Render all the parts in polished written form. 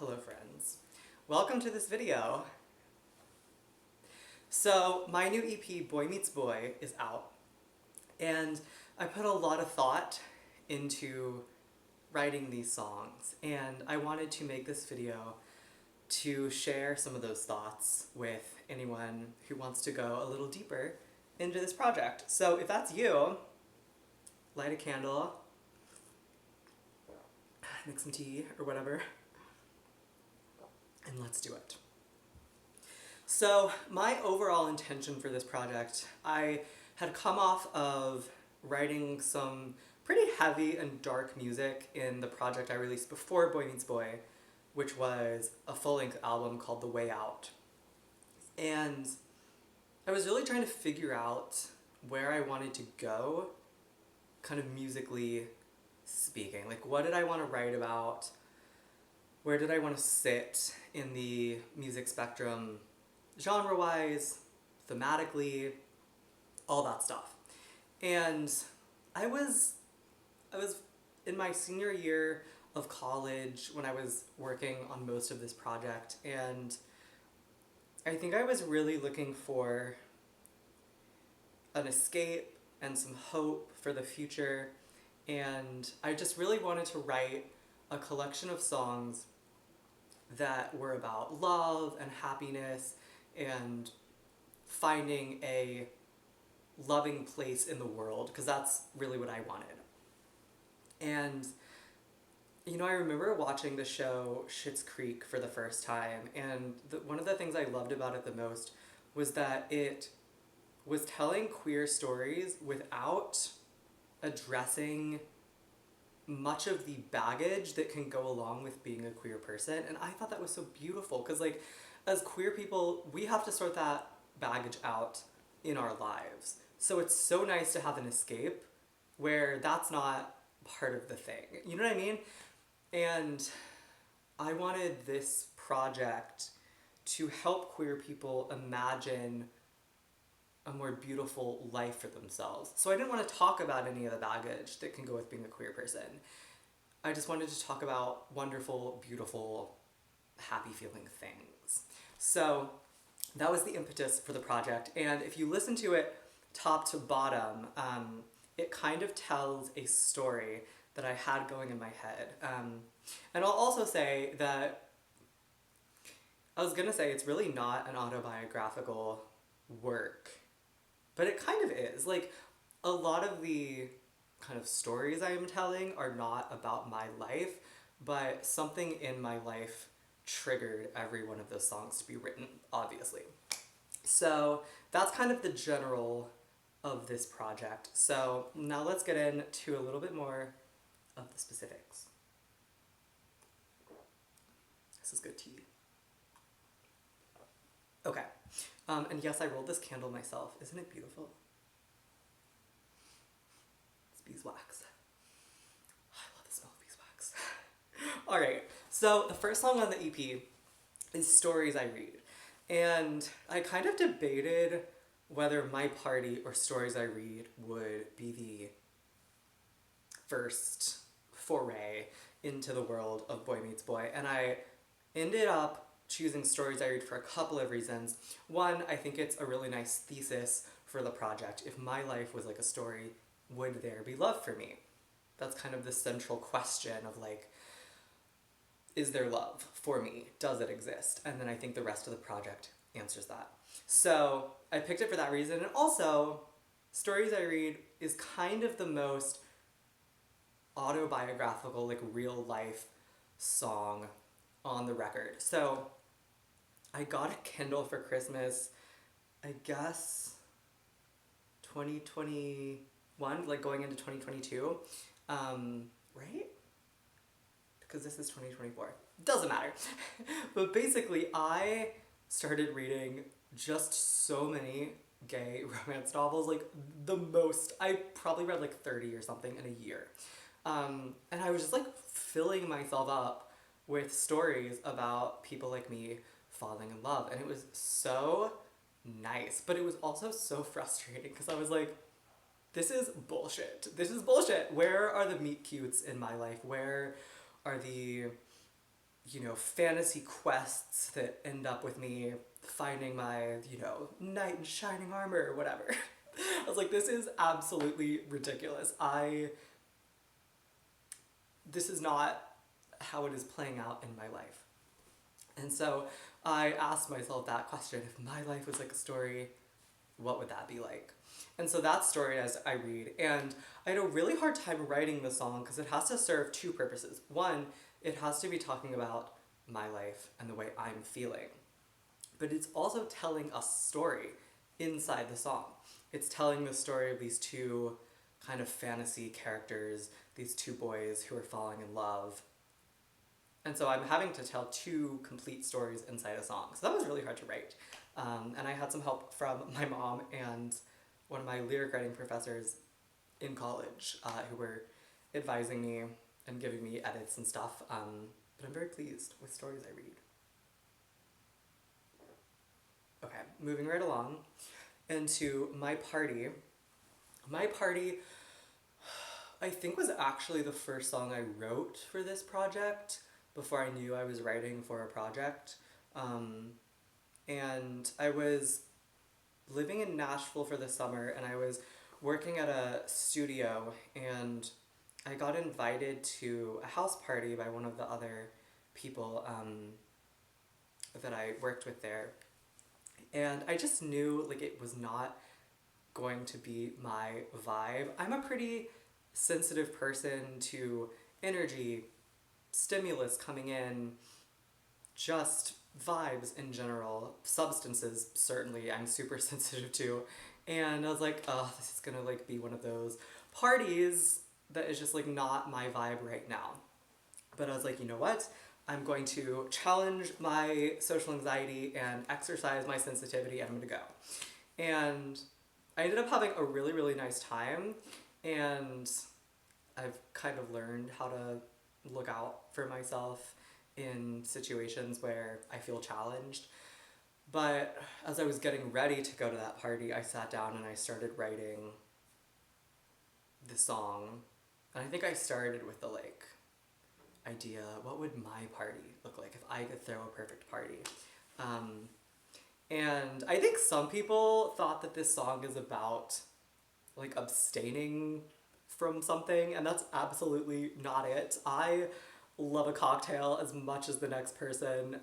Hello friends. Welcome to this video. So my new EP, Boy Meets Boy, is out. And I put a lot of thought into writing these songs. And I wanted to make this video to share some of those thoughts with anyone who wants to go a little deeper into this project. So if that's you, light a candle, make some tea or whatever, and let's do it. So my overall intention for this project, I had come off of writing some pretty heavy and dark music in the project I released before Boy Meets Boy, which was a full-length album called The Way Out. And I was really trying to figure out where I wanted to go, kind of musically speaking. Like, what did I want to write about? Where did I want to sit in the music spectrum, genre-wise, thematically, all that stuff. And I was in my senior year of college when I was working on most of this project, and I think I was really looking for an escape and some hope for the future, and I just really wanted to write a collection of songs that were about love and happiness and finding a loving place in the world, because that's really what I wanted. And you know, I remember watching the show Schitt's Creek for the first time, and one of the things I loved about it the most was that it was telling queer stories without addressing much of the baggage that can go along with being a queer person. And I thought that was so beautiful, because like, as queer people, we have to sort that baggage out in our lives. So it's so nice to have an escape where that's not part of the thing. You know what I mean? And I wanted this project to help queer people imagine a more beautiful life for themselves. So I didn't want to talk about any of the baggage that can go with being a queer person. I just wanted to talk about wonderful, beautiful, happy feeling things. So that was the impetus for the project. And if you listen to it top to bottom, it kind of tells a story that I had going in my head. And I'll also say that I was gonna say it's really not an autobiographical work, but it kind of is. Like, a lot of the kind of stories I am telling are not about my life, but something in my life triggered every one of those songs to be written, obviously. So that's kind of the general of this project. So now let's get into a little bit more of the specifics. This is good tea. Okay. And yes, I rolled this candle myself. Isn't it beautiful? It's beeswax. I love the smell of beeswax. All right, so the first song on the EP is Stories I Read. And I kind of debated whether My Party or Stories I Read would be the first foray into the world of Boy Meets Boy. And I ended up choosing Stories I Read for a couple of reasons. One, I think it's a really nice thesis for the project. If my life was like a story, would there be love for me? That's kind of the central question of like, is there love for me? Does it exist? And then I think the rest of the project answers that. So I picked it for that reason. And also, Stories I Read is kind of the most autobiographical, like real life song on the record. So I got a Kindle for Christmas, I guess 2021, like going into 2022, right? Because this is 2024. Doesn't matter. But basically, I started reading just so many gay romance novels, like the most. I probably read like 30 or something in a year. And I was just like filling myself up with stories about people like me falling in love. And it was so nice, but it was also so frustrating because I was like, this is bullshit. This is bullshit. Where are the meet cutes in my life? Where are the fantasy quests that end up with me finding my, knight in shining armor or whatever. I was like, this is absolutely ridiculous. This is not how it is playing out in my life. And so I asked myself that question: if my life was like a story, what would that be like? And so that story as I read. And I had a really hard time writing the song because it has to serve two purposes. One, it has to be talking about my life and the way I'm feeling. But it's also telling a story inside the song. It's telling the story of these two kind of fantasy characters, these two boys who are falling in love. And so I'm having to tell two complete stories inside a song. So that was really hard to write. And I had some help from my mom and one of my lyric writing professors in college who were advising me and giving me edits and stuff. But I'm very pleased with stories I read. Okay, moving right along into My Party. My Party, I think, was actually the first song I wrote for this project before I knew I was writing for a project. And I was living in Nashville for the summer, and I was working at a studio, and I got invited to a house party by one of the other people that I worked with there. And I just knew like it was not going to be my vibe. I'm a pretty sensitive person to energy, stimulus coming in, just vibes in general. Substances, certainly, I'm super sensitive to. And I was like, oh, this is gonna like be one of those parties that is just like not my vibe right now. But I was like, you know what? I'm going to challenge my social anxiety and exercise my sensitivity, and I'm gonna go. And I ended up having a really, really nice time, and I've kind of learned how to look out for myself in situations where I feel challenged. But as I was getting ready to go to that party, I sat down and I started writing the song. And I think I started with the like idea, what would my party look like if I could throw a perfect party? And I think some people thought that this song is about like abstaining from something, and that's absolutely not it. I love a cocktail as much as the next person,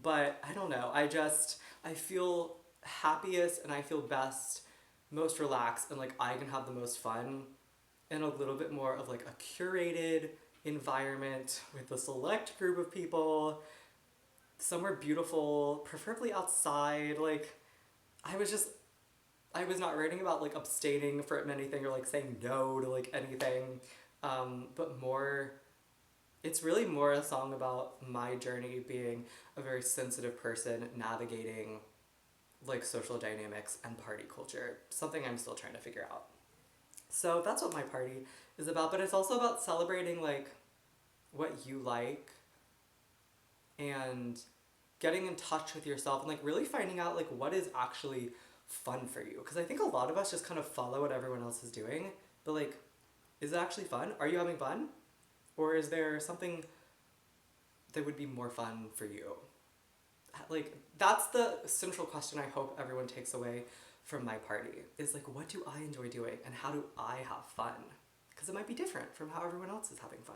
but I don't know. I feel happiest and I feel best, most relaxed, and like I can have the most fun in a little bit more of like a curated environment with a select group of people, somewhere beautiful, preferably outside. Like, I was not writing about like abstaining from anything or like saying no to like anything, but more, it's really more a song about my journey being a very sensitive person navigating like social dynamics and party culture, something I'm still trying to figure out. So that's what My Party is about, but it's also about celebrating like what you like and getting in touch with yourself and like really finding out like what is actually fun for you. Because I think a lot of us just kind of follow what everyone else is doing, but like, is it actually fun? Are you having fun? Or is there something that would be more fun for you? Like, that's the central question I hope everyone takes away from My Party, is like, what do I enjoy doing and how do I have fun? Because it might be different from how everyone else is having fun.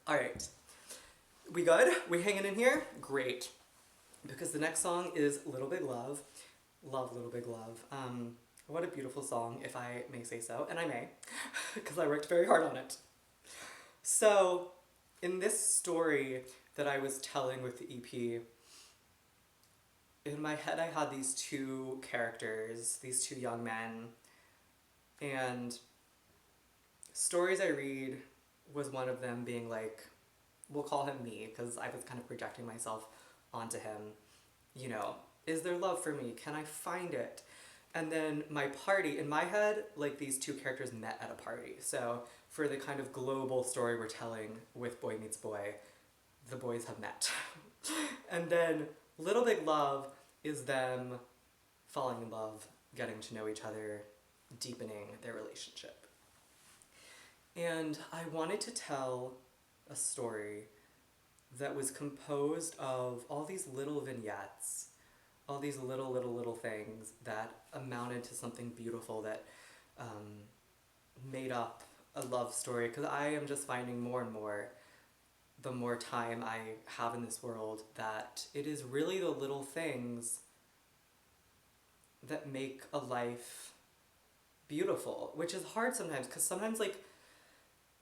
All right, we good? We hanging in here? Great. Because the next song is Little Big Love. Love Little Big Love. What a beautiful song, if I may say so, and I may, because I worked very hard on it. So, in this story that I was telling with the EP, in my head I had these two characters, these two young men, and stories I read was one of them being like, we'll call him me, because I was kind of projecting myself onto him. You know, is there love for me? Can I find it? And then My Party, in my head, like these two characters met at a party. So for the kind of global story we're telling with Boy Meets Boy, the boys have met. And then Little Big Love is them falling in love, getting to know each other, deepening their relationship. And I wanted to tell a story that was composed of all these little vignettes, all these little things that amounted to something beautiful that made up a love story. Because I am just finding more and more, the more time I have in this world, that it is really the little things that make a life beautiful, which is hard sometimes, because sometimes, like,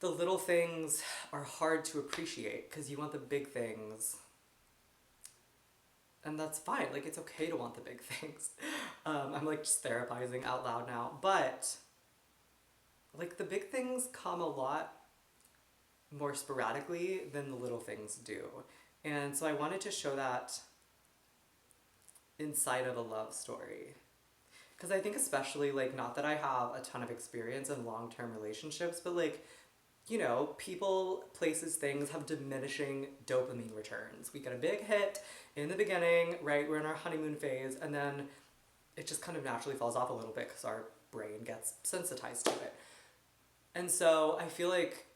the little things are hard to appreciate because you want the big things. And that's fine. Like, it's okay to want the big things. I'm like just therapizing out loud now. But, like, the big things come a lot more sporadically than the little things do. And so I wanted to show that inside of a love story. Because I think, especially, like, not that I have a ton of experience in long term relationships, but, like, you know, people, places, things have diminishing dopamine returns. We get a big hit in the beginning, right? We're in our honeymoon phase, and then it just kind of naturally falls off a little bit because our brain gets sensitized to it. And so I feel like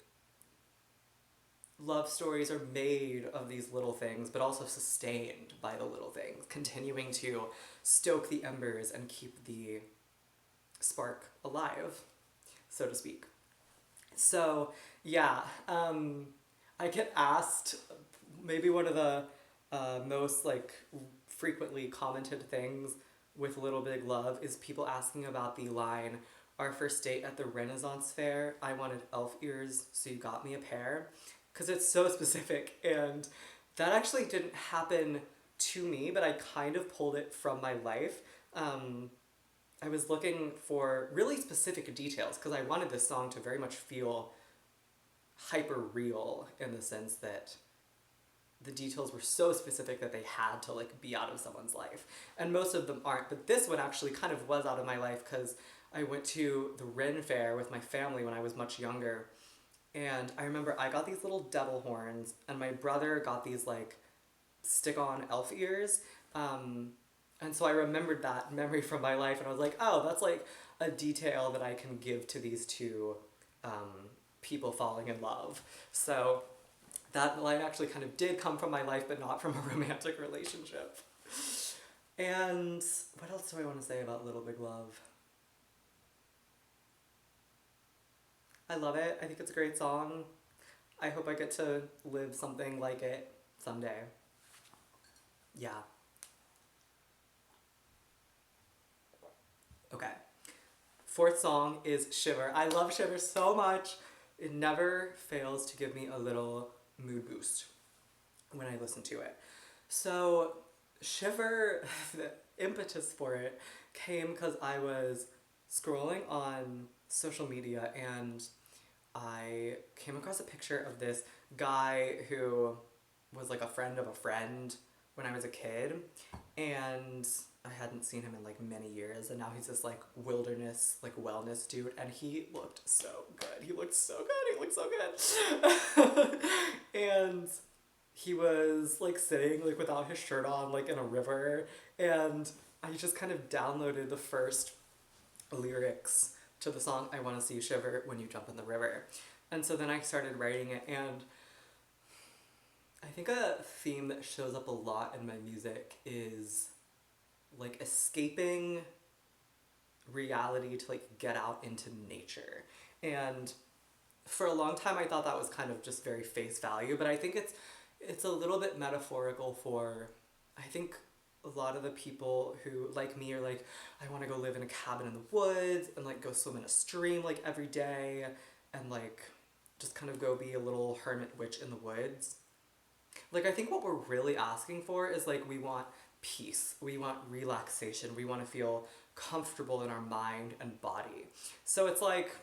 love stories are made of these little things, but also sustained by the little things, continuing to stoke the embers and keep the spark alive, so to speak. So, yeah, I get asked, maybe one of the most, like, frequently commented things with Little Big Love is people asking about the line, "Our first date at the Renaissance Fair, I wanted elf ears, so you got me a pair." Because it's so specific, and that actually didn't happen to me, but I kind of pulled it from my life. I was looking for really specific details because I wanted this song to very much feel hyper real, in the sense that the details were so specific that they had to, like, be out of someone's life. And most of them aren't, but this one actually kind of was out of my life because I went to the Ren Fair with my family when I was much younger. And I remember I got these little devil horns, and my brother got these, like, stick-on elf ears. And so I remembered that memory from my life, and I was like, oh, that's, like, a detail that I can give to these two people falling in love. So that line actually kind of did come from my life, but not from a romantic relationship. And what else do I want to say about Little Big Love? I love it. I think it's a great song. I hope I get to live something like it someday. Yeah. Okay. Fourth song is Shiver. I love Shiver so much. It never fails to give me a little mood boost when I listen to it. So, Shiver, the impetus for it came because I was scrolling on social media and I came across a picture of this guy who was, like, a friend of a friend when I was a kid, and I hadn't seen him in, like, many years, and now he's this, like, wilderness, like, wellness dude, and he looked so good. He looked so good. He looked so good. And he was, like, sitting, like, without his shirt on, like, in a river, and I just kind of downloaded the first lyrics to the song, "I Wanna See You Shiver When You Jump in the River." And so then I started writing it, and I think a theme that shows up a lot in my music is, like, escaping reality to, like, get out into nature. And for a long time I thought that was kind of just very face value, but I think it's a little bit metaphorical for, I think, a lot of the people who, like me, are like, I want to go live in a cabin in the woods and, like, go swim in a stream, like, every day, and, like, just kind of go be a little hermit witch in the woods. Like, I think what we're really asking for is, like, we want peace, we want relaxation, we want to feel comfortable in our mind and body. So it's like,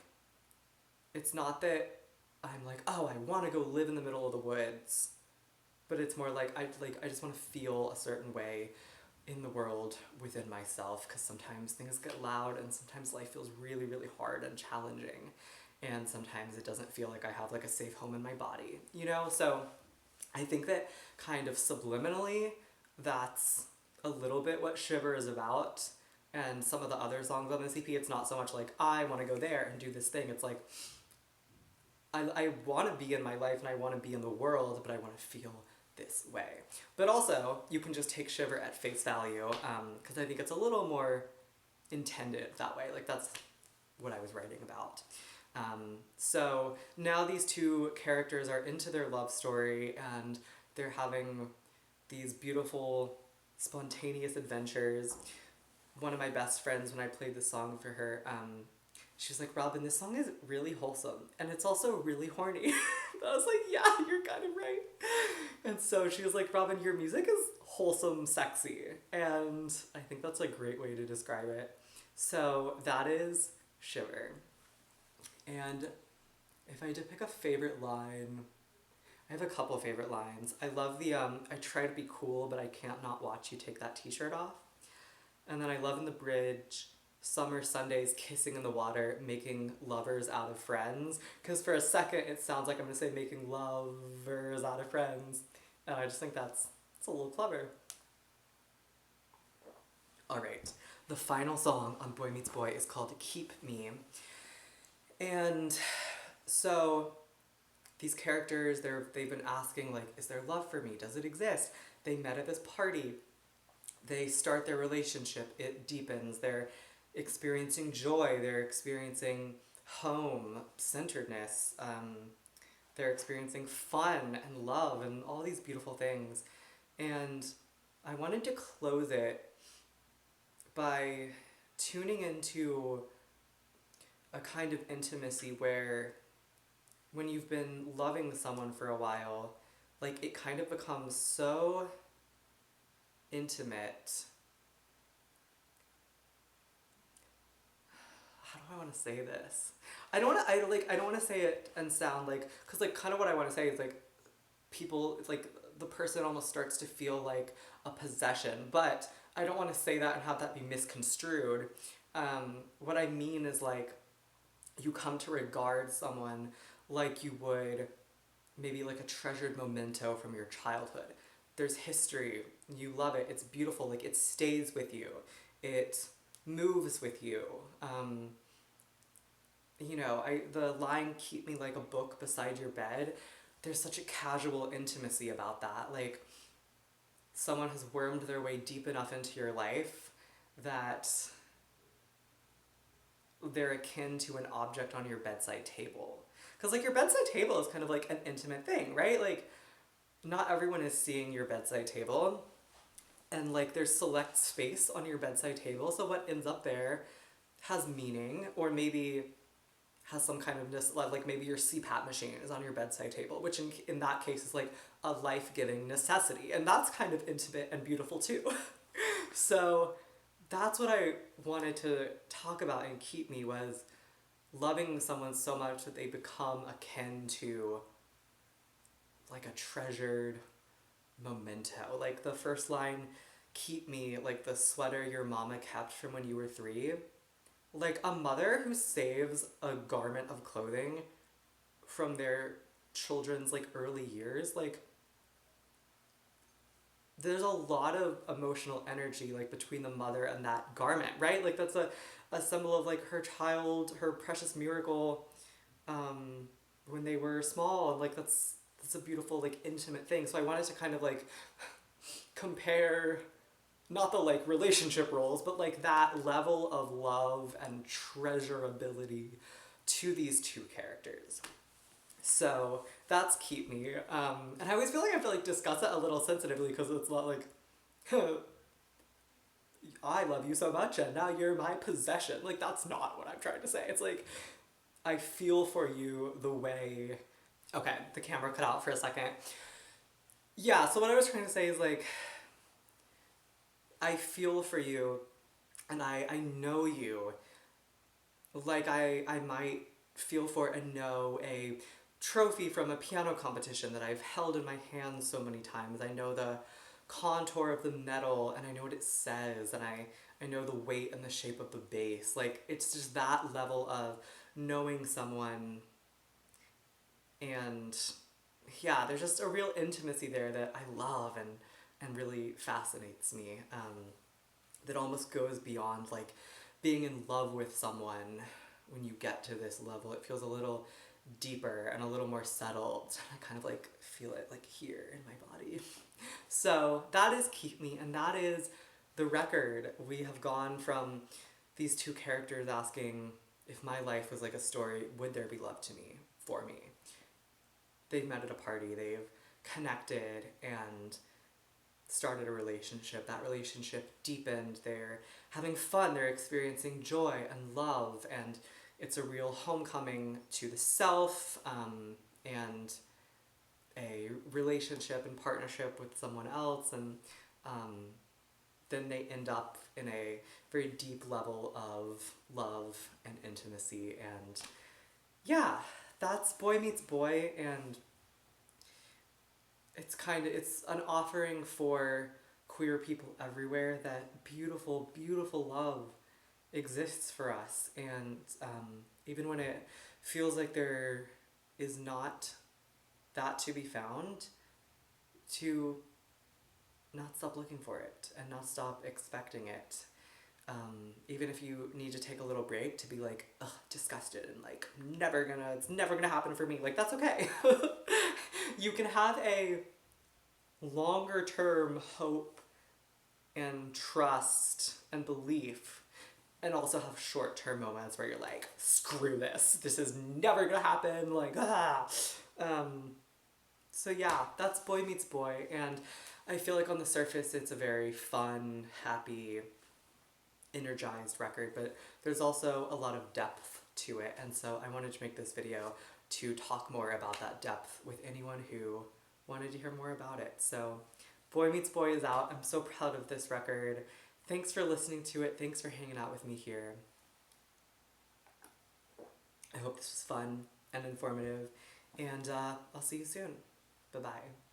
it's not that I'm like, oh, I want to go live in the middle of the woods, but it's more like, I just want to feel a certain way in the world within myself, because sometimes things get loud and sometimes life feels really, really hard and challenging, and sometimes it doesn't feel like I have, like, a safe home in my body, you know? So I think that kind of subliminally, that's a little bit what Shiver is about. And some of the other songs on this EP, it's not so much like, I want to go there and do this thing. It's like, I want to be in my life and I want to be in the world, but I want to feel this way. But also, you can just take Shiver at face value, because I think it's a little more intended that way. Like, that's what I was writing about. So now these two characters are into their love story and they're having these beautiful, spontaneous adventures. One of my best friends, when I played this song for her, she was like, Robin, this song is really wholesome and it's also really horny. I was like, yeah, you're kind of right. And so she was like, Robin, your music is wholesome, sexy. And I think that's a great way to describe it. So that is Shiver. And if I had to pick a favorite line, I have a couple favorite lines. I love the, I try to be cool, but I can't not watch you take that t-shirt off. And then I love in the bridge, summer Sundays kissing in the water, making lovers out of friends. Because for a second it sounds like I'm going to say making lovers out of friends. And I just think it's a little clever. Alright, the final song on Boy Meets Boy is called Keep Me. And so these characters, they've been asking, like, is there love for me? Does it exist? They met at this party. They start their relationship. It deepens. They're experiencing joy. They're experiencing home, centeredness. They're experiencing fun and love and all these beautiful things. And I wanted to close it by tuning into a kind of intimacy where when you've been loving someone for a while, like it kind of becomes so intimate. How do I want to say this? I don't want to. I don't want to say it and sound like, because like kind of what I want to say is like people, like the person almost starts to feel like a possession, but I don't want to say that and have that be misconstrued. What I mean is like you come to regard someone like you would maybe like a treasured memento from your childhood. There's history, you love it, it's beautiful, like it stays with you, it moves with you. The line "keep me like a book beside your bed," there's such a casual intimacy about that. Like someone has wormed their way deep enough into your life that they're akin to an object on your bedside table. Because like your bedside table is kind of like an intimate thing, right? Like not everyone is seeing your bedside table, and like there's select space on your bedside table, so what ends up there has meaning, or maybe has some kind of like maybe your CPAP machine is on your bedside table, which in that case is like a life-giving necessity, and that's kind of intimate and beautiful too. So that's what I wanted to talk about and Keep Me, was loving someone so much that they become akin to like a treasured memento. Like the first line, "keep me like the sweater your mama kept from when you were 3." Like a mother who saves a garment of clothing from their children's like early years, like there's a lot of emotional energy like between the mother and that garment, right? Like that's a symbol of like her child, her precious miracle, when they were small, and like that's a beautiful like intimate thing. So I wanted to kind of like compare not the like relationship roles, but like that level of love and treasurability to these two characters. So that's Keep Me. And I always feel like I have to like discuss it a little sensitively because it's not like, I love you so much and now you're my possession. Like that's not what I'm trying to say. It's like, I feel for you the way, okay, the camera cut out for a second. Yeah, so what I was trying to say is like, I feel for you and I know you like I might feel for and know a trophy from a piano competition that I've held in my hands so many times. I know the contour of the metal and I know what it says, and I know the weight and the shape of the bass. Like it's just that level of knowing someone, and yeah, there's just a real intimacy there that I love and really fascinates me, that almost goes beyond like being in love with someone. When you get to this level, it feels a little deeper and a little more settled. I kind of like feel it like here in my body. So that is Keep Me, and that is the record. We have gone from these two characters asking, if my life was like a story, would there be love to me, for me? They've met at a party, they've connected and started a relationship. That relationship deepened, they're having fun, they're experiencing joy and love, and it's a real homecoming to the self, and a relationship and partnership with someone else, and then they end up in a very deep level of love and intimacy. And yeah, that's Boy Meets Boy, and it's an offering for queer people everywhere that beautiful, beautiful love exists for us. And even when it feels like there is not that to be found, to not stop looking for it and not stop expecting it. Even if you need to take a little break to be like, ugh, disgusted and like, it's never gonna happen for me. Like, that's okay. You can have a longer term hope and trust and belief, and also have short term moments where you're like, screw this. This is never gonna happen. Like, ah. So yeah, that's Boy Meets Boy, and I feel like on the surface it's a very fun, happy, energized record, but there's also a lot of depth to it, and so I wanted to make this video to talk more about that depth with anyone who wanted to hear more about it. So Boy Meets Boy is out. I'm so proud of this record. Thanks for listening to it. Thanks for hanging out with me here. I hope this was fun and informative, and I'll see you soon. Bye-bye.